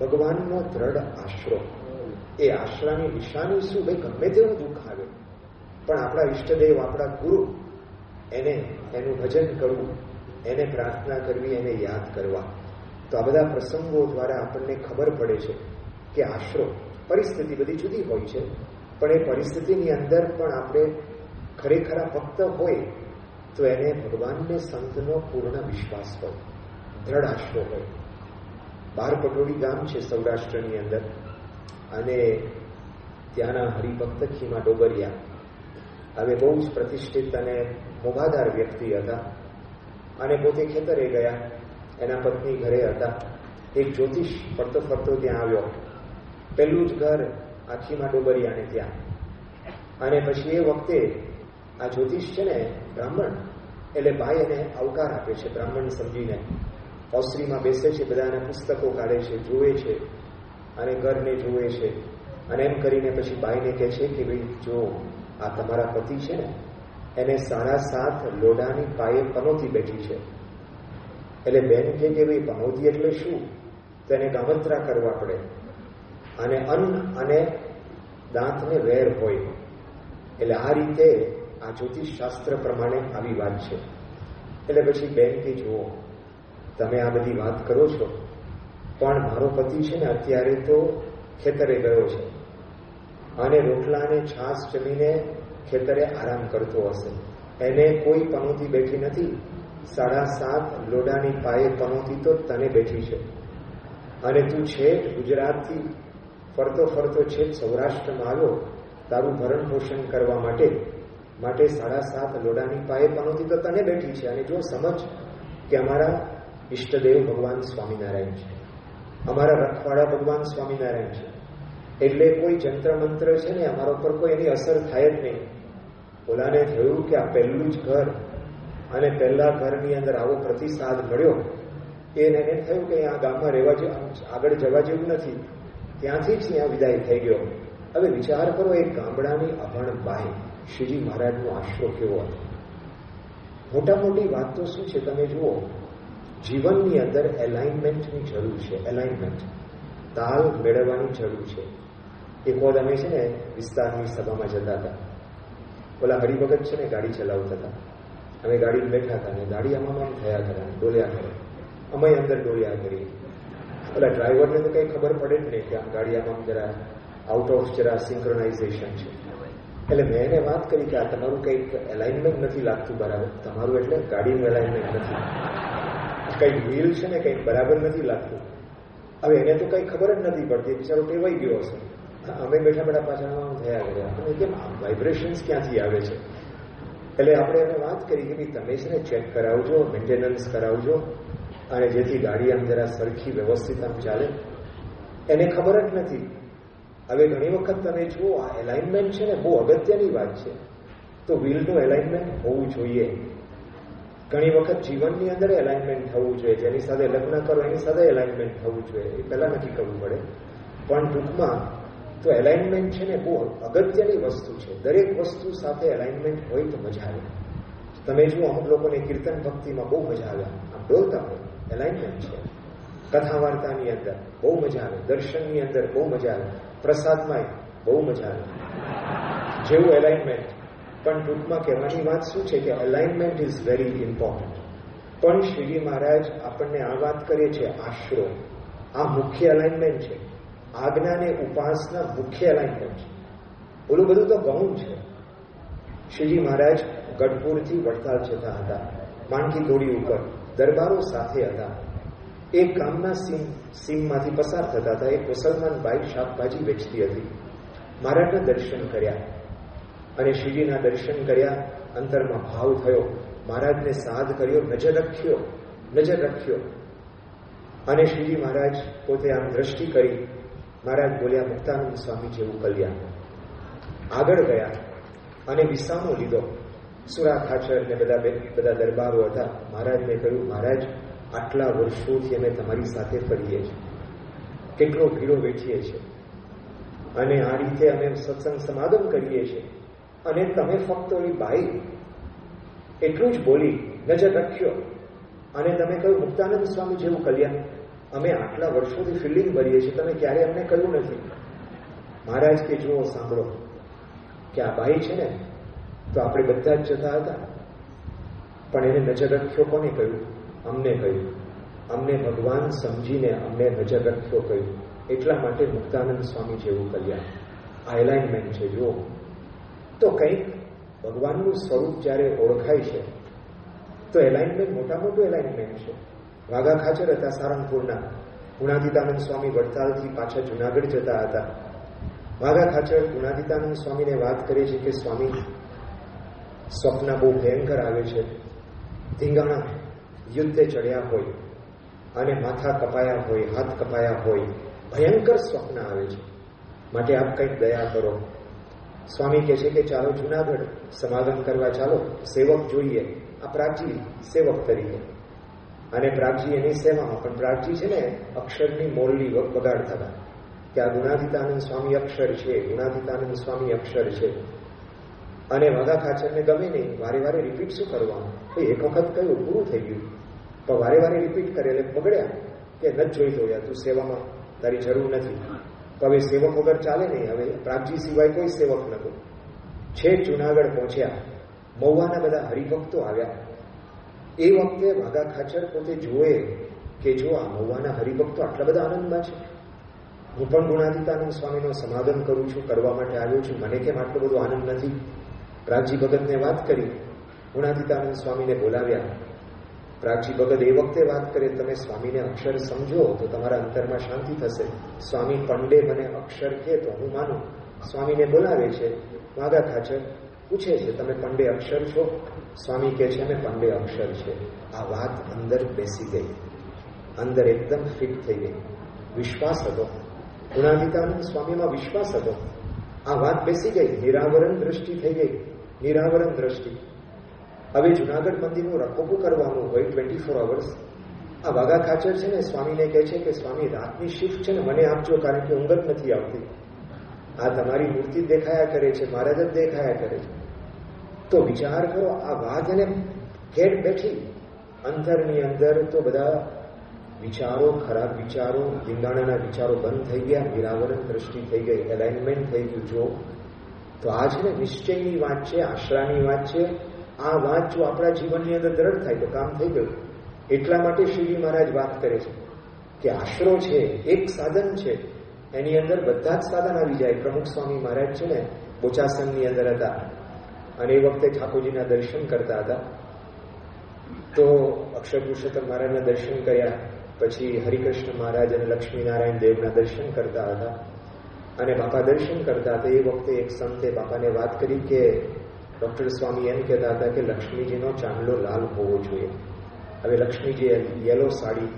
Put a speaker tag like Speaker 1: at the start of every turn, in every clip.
Speaker 1: ભગવાનનો દ્રઢ આશરો. એ આશરાની નિશાની શું? ભાઈ ગમે તેવું દુઃખ આવે પણ આપણા ઈષ્ટદેવ, આપણા ગુરુ, એનું ભજન કરવું, એને પ્રાર્થના કરવી, એને યાદ કરવા. તો આ બધા પ્રસંગો દ્વારા આપણને ખબર પડે છે કે આશરો, પરિસ્થિતિ બધી જુદી હોય છે, પણ એ પરિસ્થિતિની અંદર પણ આપણે ખરેખર ભક્ત હોય તો એને ભગવાનને, સંતનો પૂર્ણ વિશ્વાસ હોય, દ્રઢ આશરો હોય. બાર પટોળી ગામ છે સૌરાષ્ટ્રની અંદર, અને ત્યાંના હરિભક્ત ખીમા ડોબરિયા હવે બહુ જ પ્રતિષ્ઠિત અને મોભાદાર વ્યક્તિ હતા, અને પોતે ખેતરે ગયા, એના પત્ની ઘરે હતા. એક જ્યોતિષ ફરતો ફરતો ત્યાં આવ્યો, પહેલું જ ઘર આ ખીમા ડોબરિયાને ત્યાં. અને પછી એ વખતે આ જ્યોતિષ છે ને બ્રાહ્મણ, એટલે ભાઈ એને આવકાર આપે છે બ્રાહ્મણ સમજીને. ઓસરીમાં બેસે છે, બધાના પુસ્તકો કાઢે છે, જોવે છે, અને ઘરને જોવે છે. અને એમ કરીને પછી બાઈને કહે છે કે ભાઈ જો આ તમારા પતિ છે ને, એને 7.5 લોઢાની પાયે પનોતી બેઠી છે. એટલે બેન કહે કે ભાઈ પનોતી એટલે શું? તો એને ગામત્રા કરવા પડે, અને અન્ન અને દાંતને વેર હોય. એટલે આ રીતે આ જ્યોતિષ શાસ્ત્ર પ્રમાણે આવી વાત છે. એટલે પછી બેન કે જુઓ, તમે આ બધી વાત કરો છો, પણ મારો પતિ છે ને અત્યારે તો ખેતરે ગયો છે, અને રોટલા અને છાશ જમીને ખેતરે આરામ કરતો હશે. એને કોઈ પનોતી બેઠી નથી. 7.5 લોઢાની પાયે પનોતી તો તને બેઠી છે, અને તું છેક ગુજરાતથી ફરતો ફરતો છેક સૌરાષ્ટ્રમાં આવ્યો તારું ભરણ પોષણ કરવા માટે 7.5 લોઢાની પાયે પનોતી તો તને બેઠી છે. અને જો સમજ કે અમારા ઈષ્ટદેવ ભગવાન સ્વામિનારાયણ છે, અમારા રખવાડા ભગવાન સ્વામિનારાયણ છે, એટલે કોઈ જંત્ર મંત્ર છે ને અમારા ઉપર કોઈ એની અસર થાય જ નહીં. ઓલાને થયું કે આ પહેલું જ ઘર, અને પહેલા ઘરની અંદર આવો પ્રતિસાદ મળ્યો. એને થયું કે આ ગામમાં રહેવા જેવું, આગળ જવા જેવું નથી. ત્યાંથી જ ત્યાં વિદાય થઈ ગયો. હવે વિચાર કરો, એક ગામડાની અભણ બાઈ, શ્રીજી મહારાજનો આશરો કેવો હતો. મોટા મોટી વાત તો શું છે, તમે જુઓ, જીવનની અંદર એલાઇનમેન્ટની જરૂર છે. એલાઇનમેન્ટ, તાલ મેળવવાની જરૂર છે. એક વખત અમે છે ને વિસ્તારની સભામાં જતા હતા. ઓલા હરિભગત છે ને ગાડી ચલાવતા હતા. અમે ગાડી બેઠા હતા, અને ગાડી આમાં થયા કરે, ડોલ્યા કરે. અમે અંદર ડોલ્યા કરીએ. ઓલા ડ્રાઈવરને તો કંઈ ખબર પડે જ નહીં કે આમ ગાડી આમાં જરા આઉટ ઓફ જરા સિંક્રોનાઇઝેશન છે. એટલે મેં એને વાત કરી કે આ તમારું કંઈક એલાઇનમેન્ટ નથી લાગતું બરાબર. તમારું એટલે ગાડીનું એલાઇનમેન્ટ નથી, કંઈક વ્હીલ છે ને કંઈક બરાબર નથી લાગતું. હવે એને તો કંઈ ખબર જ નથી પડતી, બિચારો ટેવાઈ ગયો હશે. અમે બેઠા બેઠા પાછા થયા ગયા, અને કેમ વાઇબ્રેશન્સ ક્યાંથી આવે છે. એટલે આપણે એને વાત કરી કે ભાઈ તમે છે ને ચેક કરાવજો, મેન્ટેનન્સ કરાવજો, અને જેથી ગાડી આમ જરા સરખી વ્યવસ્થિત આમ ચાલે. એને ખબર જ નથી. હવે ઘણી વખત તમે જુઓ, આ એલાઇનમેન્ટ છે ને બહુ અગત્યની વાત છે. તો વ્હીલનું એલાઇનમેન્ટ હોવું જોઈએ. ઘણી વખત જીવનની અંદર એલાઇનમેન્ટ થવું જોઈએ. જેની સાથે લગ્ન કરો એની સાથે એલાઇનમેન્ટ થવું જોઈએ. એ પહેલા નક્કી કરવું પડે. પણ ટૂંકમાં તો એલાઇનમેન્ટ છે ને બહુ અગત્યની વસ્તુ છે. દરેક વસ્તુ સાથે એલાઇનમેન્ટ હોય તો મજા આવે. તમે જુઓ, અમુક લોકોને કીર્તન ભક્તિમાં બહુ મજા આવે, આમ ડોલતા હોય, એલાઇનમેન્ટ છે. કથા વાર્તાની અંદર બહુ મજા આવે, દર્શનની અંદર બહુ મજા આવે, પ્રસાદમાં બહુ મજા આવે, જેવું એલાઇનમેન્ટ. પણ ટૂંકમાં કહેવાની વાત શું છે કે એલાઇનમેન્ટ ઇઝ વેરી ઇમ્પોર્ટન્ટ. પણ શ્રીજી મહારાજ આપણને આ વાત કરે છે, આશરો, આ મુખ્ય એલાઇનમેન્ટ છે. આજ્ઞા અને ઉપાસના મુખ્ય એલાઇનમેન્ટ છે. ઓલું બધું તો ગૌણ છે. શ્રીજી મહારાજ ગઢપુરથી વડતાલ જતા હતા, માણકી ઘોડી ઉપર, દરબારો સાથે હતા. એક ગામના સીમમાંથી પસાર થતા હતા. એક મુસલમાન બાઈ શાકભાજી વેચતી હતી. મહારાજના દર્શન કર્યા, અને શ્રીજીના દર્શન કર્યા. અંતરમાં ભાવ થયો, મહારાજને સાદ કર્યો, નજર રાખ્યો. અને શ્રીજી મહારાજ પોતે આમ દ્રષ્ટિ કરી. મહારાજ બોલ્યા, મુક્તાનંદ સ્વામી જેવું કલ્યાણ. આગળ ગયા અને વિસામો લીધો. સુરા ખાચર ને બધા દરબારો હતા. મહારાજને કહ્યું, મહારાજ આટલા વર્ષોથી અમે તમારી સાથે ફરીએ છીએ, કેટલો ભીડો વેઠીએ છીએ, અને આ રીતે અમે સત્સંગ સમાગમ કરીએ છીએ, અને તમે ફક્ત ઓલી બાઈ એટલું જ બોલી, નજર રાખ્યો, અને તમે કહ્યું મુક્તાનંદ સ્વામી જેવું કલ્યાણ. અમે આટલા વર્ષોથી ફિલિંગ ભરીએ છીએ, તમે ક્યારે અમને કહ્યું નથી. મહારાજ કે જુઓ, સાંભળો કે આ ભાઈ છે ને, તો આપણે બધા જ જતા હતા, પણ એને નજર રખ્યો. કોને કહ્યું? અમને કહ્યું. અમને ભગવાન સમજીને અમને નજર રખ્યો કહ્યું. એટલા માટે મુક્તાનંદ સ્વામી જેવું કલ્યાણ. આ એલાઇનમેન્ટ છે. જુઓ, તો કંઈક ભગવાનનું સ્વરૂપ જ્યારે ઓળખાય છે તો એલાઇનમેન્ટ મોટા મોટું એલાઇનમેન્ટ છે. વાઘા ખાચર હતા સારંગપુરના. ગુણાતીતાનંદ સ્વામી વડતાલથી પાછા જુનાગઢ જતા હતા. વાઘા ખાચર ગુણાતીતાનંદ સ્વામીને વાત કરે છે કે સ્વામી, સ્વપ્ન બહુ ભયંકર આવે છે. ધીંગાણા યુદ્ધે ચડ્યા હોય અને માથા કપાયા હોય, હાથ કપાયા હોય, ભયંકર સ્વપ્ન આવે છે. માટે આપ કંઈક દયા કરો. સ્વામી કહે છે કે ચાલો જુનાગઢ સમાગમ કરવા ચાલો, સેવક જોઈએ. આ પ્રાગજી સેવક તરીકે, અને પ્રાગજી એની સેવામાં. પણ પ્રાગજી છે ને અક્ષરની મોરલી વગાડતા હતા કે આ ગુણાતીતાનંદ સ્વામી અક્ષર છે, ગુણાતીતાનંદ સ્વામી અક્ષર છે. અને વાઘા ખાચરને ગમે નહીં, વારે વારે રિપીટ શું કરવાનું? એક વખત કહ્યું, પૂરું થઈ ગયું. પણ વારે વારે રિપીટ કરે એટલે બગડ્યા કે નથી જોઈતો યાર, તું સેવામાં તારી જરૂર નથી. તો હવે સેવક વગર ચાલે નહીં. હવે પ્રાગજી સિવાય કોઈ સેવક નહોતું. છેક જુનાગઢ પહોંચ્યા, મહુવાના બધા હરિભક્તો આવ્યા. એ વખતે વાઘા ખાચર પોતે જોવે કે જો આ મહુવાના હરિભક્તો આટલા બધા આનંદમાં છે, હું પણ ગુણાતીતાનંદ સ્વામીનો સમાગમ કરું છું, કરવા માટે આવ્યો છું, મને કેમ આટલો બધો આનંદ નથી? પ્રાગજી ભગતને વાત કરી, ગુણાતીતાનંદ સ્વામીને બોલાવ્યા. પ્રાગજી ભગત એ વખતે વાત કરે, તમે સ્વામીને અક્ષર સમજો તો તમારા અંતરમાં શાંતિ થશે. સ્વામી પંડે મને અક્ષર કહે તો હું માનું. સ્વામીને બોલાવે છે. વાઘા ખાચર પૂછે છે, તમે પંડે અક્ષર છો? સ્વામી કહે છે, અમે પંડે અક્ષર છે. આ વાત અંદર બેસી ગઈ, અંદર એકદમ ફિટ થઈ ગઈ. વિશ્વાસ હતો, ગુણાતીતાનંદ સ્વામીમાં વિશ્વાસ હતો. આ વાત બેસી ગઈ, નિરાવરણ દ્રષ્ટિ થઈ ગઈ, નિરાવરણ દ્રષ્ટિ. હવે જુનાગઢ મંદિરનું રખોપું કરવાનું હોય 24 અવર્સ. આ વાઘા ખાચર છે ને સ્વામીને કહે છે કે સ્વામી, રાતની શિફ્ટ છે ને મને આપજો, કારણ કે ઊંઘ જ નથી આવતી. આ તમારી મૂર્તિ દેખાયા કરે છે, મહારાજ જ દેખાયા કરે છે. તો વિચાર કરો, આ વાત એને ઘેર બેઠી. અંતરની અંદર તો બધા વિચારો, ખરાબ વિચારો, ધીંગાણાના વિચારો બંધ થઈ ગયા, નિરાવરણ દ્રષ્ટિ થઈ ગઈ, એલાઇનમેન્ટ થઈ ગયું. જો તો આ છે ને નિશ્ચયની વાત છે, આશરાની વાત છે. આ વાત જો આપણા જીવનની અંદર દ્રઢ થાય તો કામ થઈ ગયું. એટલા માટે શ્રીજી મહારાજ વાત કરે છે કે આશરો છે એક સાધન છે, એની અંદર બધા જ સાધન આવી જાય. પ્રમુખ સ્વામી મહારાજ છે ને બોચાસનની અંદર હતા અને એ વખતે ઠાકોરજીના દર્શન કરતા હતા. તો અક્ષર પુરુષોત્તમ મહારાજના દર્શન કર્યા, પછી હરિકૃષ્ણ મહારાજ અને લક્ષ્મીનારાયણ દેવના દર્શન કરતા હતા. અને બાપા દર્શન કરતા હતા. એ વખતે એક સંતે બાપાને વાત કરી કે ડોક્ટર સ્વામી એમ કહેતા હતા કે લક્ષ્મીજીનો ચાંદલો લાલ હોવો જોઈએ. હવે લક્ષ્મીજી યલો સાડી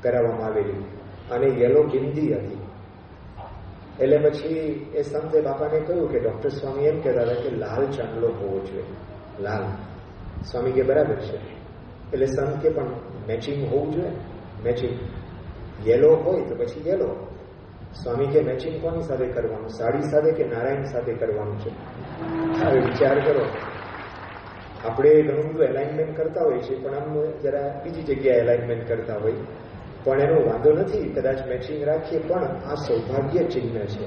Speaker 1: પહેરાવવામાં આવેલી અને યલો બિંદી હતી. એટલે પછી એ સંતે બાપાને કહ્યું કે ડોક્ટર સ્વામી એમ કહેતા હતા કે લાલ ચાંદલો હોવો જોઈએ, લાલ. સ્વામી કે બરાબર છે. એટલે સંત કે પણ મેચિંગ હોવું જોઈએ, મેચિંગ. યલો હોય તો પછી યલો. સ્વામી કે મેચિંગ કોની સાથે કરવાનું? સાડી સાથે કે નારાયણ સાથે કરવાનું છે? હવે વિચાર કરો, આપણે ઘણું બધું એલાઇનમેન્ટ કરતા હોય છે, પણ આમ જરા બીજી જગ્યાએ એલાઇનમેન્ટ કરતા હોય. પણ એનો વાંધો નથી, કદાચ મેચિંગ રાખીએ, પણ આ સૌભાગ્ય ચિહ્ન છે.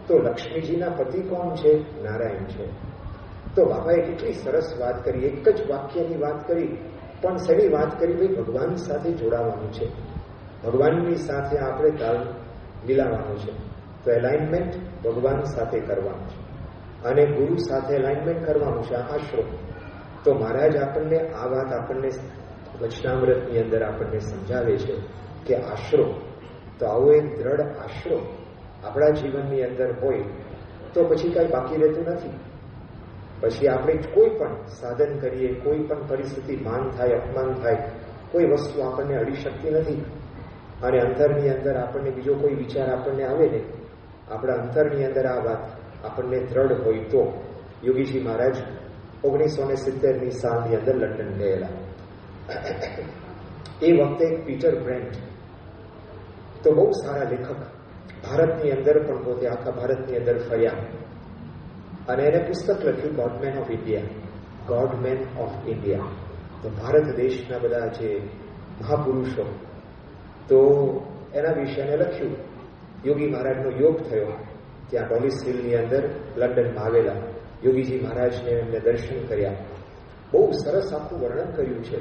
Speaker 1: તો લક્ષ્મીજીના પતિ કોણ છે? નારાયણ છે. તો બાપાએ કેટલી સરસ વાત કરી, એક જ વાક્યની વાત કરી, પણ શેની વાત કરી? ભાઈ ભગવાન સાથે જોડાવાનું છે, ભગવાનની સાથે આપણે તાલ મિલાવવાનું છે. તો એલાઇનમેન્ટ ભગવાન સાથે કરવાનું છે અને ગુરુ સાથે એલાઇનમેન્ટ કરવાનું છે. આશરો. તો મહારાજ આપણને આ વાત આપણને વચનામૃતની અંદર આપણને સમજાવે છે કે આશરો. તો આવો એક દ્રઢ આશરો આપણા જીવનની અંદર હોય તો પછી કાંઈ બાકી રહેતું નથી. પછી આપણે કોઈ પણ સાધન કરીએ, કોઈ પણ પરિસ્થિતિ, માન થાય, અપમાન થાય, કોઈ વસ્તુ આપણને અડી શકતી નથી. અને અંતરની અંદર આપણને બીજો કોઈ વિચાર આપણને આવે ને, આપણા અંતરની અંદર આ વાત આપણને દ્રઢ હોય તો. યોગીજી મહારાજ 1970ની સાલની અંદર લંડન ગયેલા. એ વખતે પીટર બ્રેન્ટ તો બહુ સારા લેખક, ભારતની અંદર પણ પોતે આખા ભારતની અંદર ફર્યા અને એને પુસ્તક લખ્યું ગોડમેન ઓફ ઇન્ડિયા, ગોડમેન ઓફ ઇન્ડિયા. તો ભારત દેશના બધા જે મહાપુરુષો તો એના વિશે એને લખ્યું. યોગી મહારાજનો યોગ થયો ત્યાં ડોલિસ હિલની અંદર લંડનમાં આવેલા યોગીજી મહારાજને એમને દર્શન કર્યા. બહુ સરસ આખું વર્ણન કર્યું છે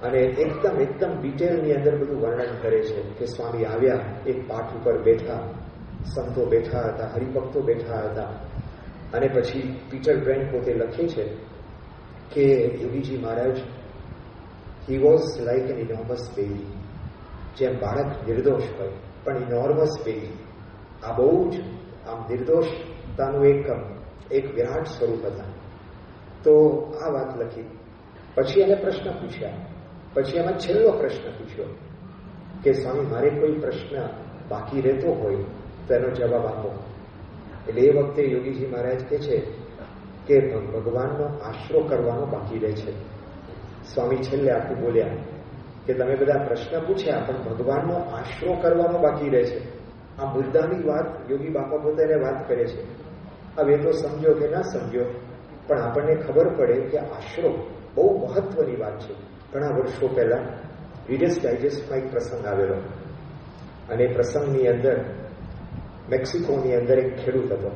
Speaker 1: અને એકદમ ડિટેલની અંદર બધું વર્ણન કરે છે કે સ્વામી આવ્યા, એક પાઠ ઉપર બેઠા, સંતો બેઠા હતા, હરિભક્તો બેઠા હતા. અને પછી પીટર બ્રેન્ટ પોતે લખે છે કે Yogiji Maharaj he was like an enormous baby. જેમ બાળક નિર્દોષ હોય પણ ઇનોર્મસ બેબી. આ બહુ જ આમ નિર્દોષતાનું એક વિરાટ સ્વરૂપ હતા. તો આ વાત લખી. પછી એને પ્રશ્ન પૂછ્યા. પછી એમાં છેલ્લો પ્રશ્ન પૂછ્યો કે સ્વામી મારે કોઈ પ્રશ્ન બાકી રહેતો હોય તો એનો જવાબ આપો. એટલે એ વખતે યોગીજી મહારાજ કહે છે કે ભગવાનનો આશરો કરવાનો બાકી રહે છે. સ્વામી છેલ્લે આખું બોલ્યા કે તમે બધા પ્રશ્ન પૂછ્યા પણ ભગવાનનો આશરો કરવાનો બાકી રહે છે. આ મુદ્દાની વાત યોગી બાપા પોતે વાત કરે છે. હવે તો સમજો કે ના સમજો પણ આપણને ખબર પડે કે આશરો બહુ મહત્વની વાત છે. ઘણા વર્ષો પહેલા રીડર્સ ડાયજેસ્ટમાં એક પ્રસંગ આવેલો અને પ્રસંગની અંદર મેક્સિકોની અંદર એક ખેડૂત હતો.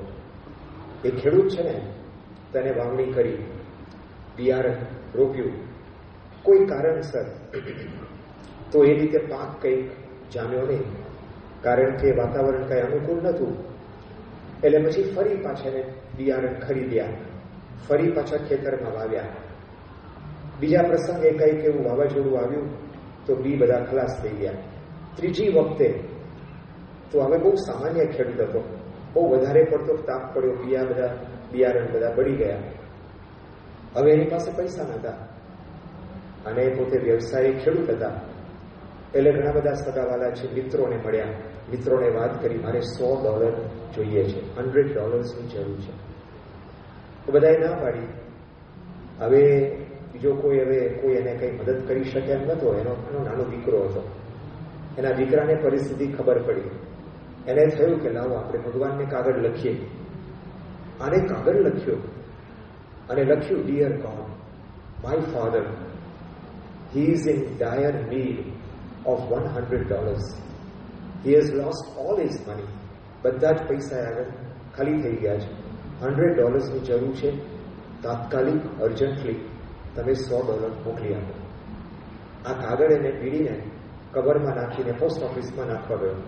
Speaker 1: એ ખેડૂત છે ને તેને વાવણી કરી, બિયારણ રોપ્યું, કોઈ કારણસર તો એ રીતે પાક કંઈક જામ્યો નહીં, કારણ કે વાતાવરણ કંઈ અનુકૂળ નહોતું. એટલે પછી ફરી પાછા બિયારણ ખરીદ્યા, ફરી પાછા ખેતરમાં વાવ્યા. બીજા પ્રસંગે કંઈક એવું વાવાઝોડું આવ્યું તો બી બધા ખલાસ થઈ ગયા. ત્રીજી વખતે તો હવે બહુ સામાન્ય ખેડૂત હતો, બહુ વધારે પડતો તાપ પડ્યો, બિયારણ બધા બળી ગયા. હવે એની પાસે પૈસા નહોતા અને પોતે વ્યવસાયિક ખેડૂત હતા. એટલે ઘણા બધા સગાવાલા છે મિત્રોને મળ્યા. મિત્રોને વાત કરી મારે $100 જોઈએ છે, $100ની જરૂર છે. તો બધાએ ના પાડી. હવે બીજો કોઈ એને કંઈ મદદ કરી શકે એમ નતો. એનો નાનો દીકરો હતો. એના દીકરાને પરિસ્થિતિ ખબર પડી. એને થયું કે લાવો આપણે ભગવાનને કાગળ લખીએ. આને કાગળ લખ્યો અને લખ્યું, dear God, my father, he is in dire need of $100. He has lost all his money. બધા જ પૈસા આગળ ખાલી થઈ ગયા છે. $100ની જરૂર છે. તાત્કાલિક અર્જન્ટલી તમે $100 મોકલી આપો. આ કાગળ એને પીડીને કબરમાં નાખીને પોસ્ટ ઓફિસમાં નાખવા ગયો.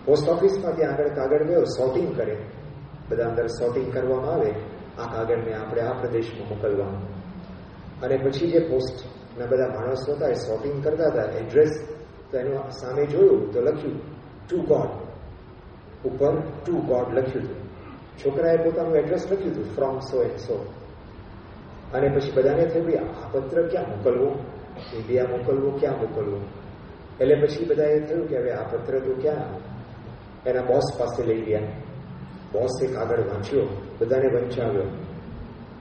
Speaker 1: પોસ્ટ ઓફિસમાં ત્યાં આગળ કાગળ ગયો, સોર્ટિંગ કરે. બધા અંદર સોર્ટિંગ કરવામાં આવે. આ કાગળને આપણે આ પ્રદેશમાં મોકલવાનું. અને પછી જે પોસ્ટના બધા માણસો હતા એ સોર્ટિંગ કરતા હતા. એડ્રેસ તો એનું સામે જોયું તો લખ્યું ટુ ગોડ, ઉપર ટુ ગોડ લખ્યું હતું. છોકરાએ પોતાનું એડ્રેસ લખ્યું હતું, ફ્રોમ સો એન્ડ સો. અને પછી બધાને થયું આ પત્ર ક્યાં મોકલવું, ઇન્ડિયા મોકલવું, ક્યાં મોકલવું. એટલે પછી બધાએ થયું કે હવે આ પત્ર તો ક્યાં. એના બોસ પાસે લઈ ગયા. બોસે કાગળ વાંચ્યો, બધાને વંચાવ્યો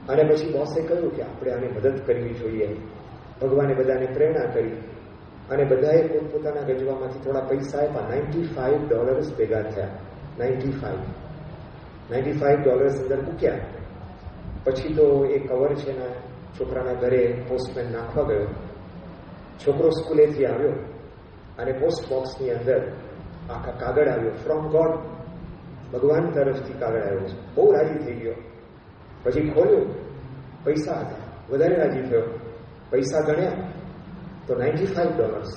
Speaker 1: અને પછી બોસે કહ્યું કે આપણે આને મદદ કરવી જોઈએ. ભગવાને બધાને પ્રેરણા કરી અને બધાએ પોતપોતાના ગજવામાંથી થોડા પૈસા આપ્યા. $95 ભેગા થયા. $95 અંદર મૂક્યા. પછી તો એ કવર છે ને છોકરાના ઘરે પોસ્ટમેન નાખવા ગયો. છોકરો સ્કૂલેથી આવ્યો અને પોસ્ટ બોક્સની અંદર આખા કાગળ આવ્યો, ફ્રોમ ગોડ, ભગવાન તરફથી કાગળ આવ્યો છે. બહુ રાજી થઈ ગયો. પછી ખોલ્યું, પૈસા હતા. વધારે રાજી થયો. પૈસા ગણ્યા તો $95.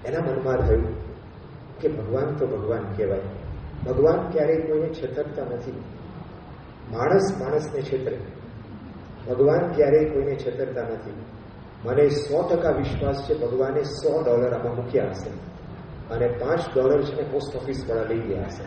Speaker 1: એના મનમાં થયું કે ભગવાન તો ભગવાન કહેવાય. ભગવાન ક્યારેય કોઈને છેતરતા નથી. માણસ માણસને છેતરે, ભગવાન ક્યારેય કોઈને છેતરતા નથી. મને 100% વિશ્વાસ છે ભગવાને $100 આમાં મૂક્યા હશે અને $5 છે ને પોસ્ટ ઓફિસ વાળા લઈ ગયા હશે.